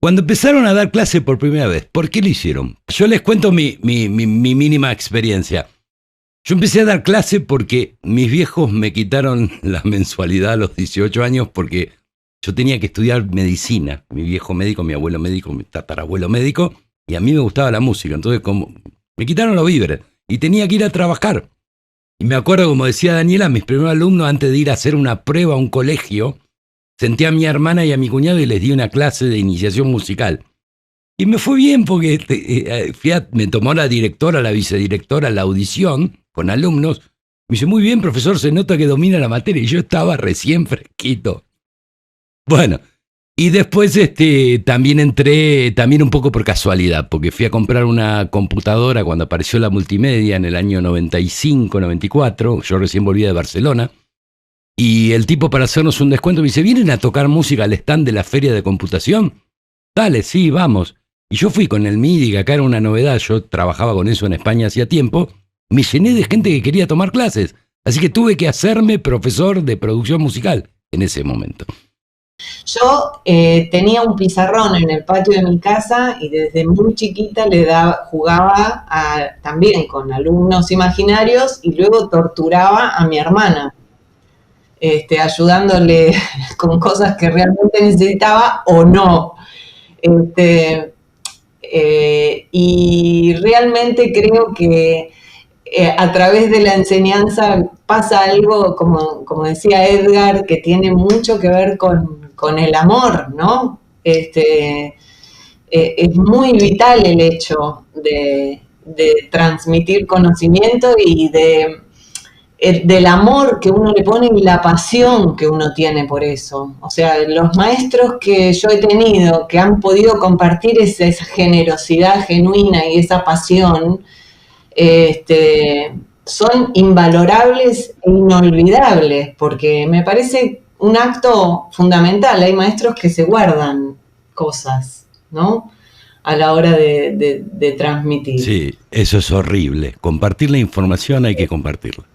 Cuando empezaron a dar clase por primera vez, ¿por qué lo hicieron? Yo les cuento mi mínima experiencia. Yo empecé a dar clase porque mis viejos me quitaron la mensualidad a los 18 años porque yo tenía que estudiar medicina. Mi viejo médico, mi abuelo médico, mi tatarabuelo médico, y a mí me gustaba la música. Entonces, como me quitaron los víveres y tenía que ir a trabajar. Y me acuerdo, como decía Daniela, mis primeros alumnos, antes de ir a hacer una prueba a un colegio, senté a mi hermana y a mi cuñado y les di una clase de iniciación musical. Y me fue bien porque me tomó la directora, la vicedirectora, la audición con alumnos. Me dice, muy bien, profesor, se nota que domina la materia. Y yo estaba recién fresquito. Bueno, y después también entré, también un poco por casualidad, porque fui a comprar una computadora cuando apareció la multimedia en el año 95, 94. Yo recién volvía de Barcelona. Y el tipo, para hacernos un descuento, me dice, ¿vienen a tocar música al stand de la feria de computación? Dale, sí, vamos. Y yo fui con el MIDI, que acá era una novedad, yo trabajaba con eso en España hacía tiempo, me llené de gente que quería tomar clases, así que tuve que hacerme profesor de producción musical en ese momento. Yo tenía un pizarrón en el patio de mi casa y desde muy chiquita jugaba también con alumnos imaginarios y luego torturaba a mi hermana, ayudándole con cosas que realmente necesitaba o no. Y realmente creo que a través de la enseñanza pasa algo, como decía Edgar, que tiene mucho que ver con el amor, ¿no? Es muy vital el hecho de transmitir conocimiento y del amor que uno le pone y la pasión que uno tiene por eso. O sea, los maestros que yo he tenido que han podido compartir esa generosidad genuina y esa pasión, son invalorables e inolvidables, porque me parece un acto fundamental. Hay maestros que se guardan cosas, ¿no?, a la hora de transmitir. Sí, eso es horrible. Compartir la información hay que compartirla.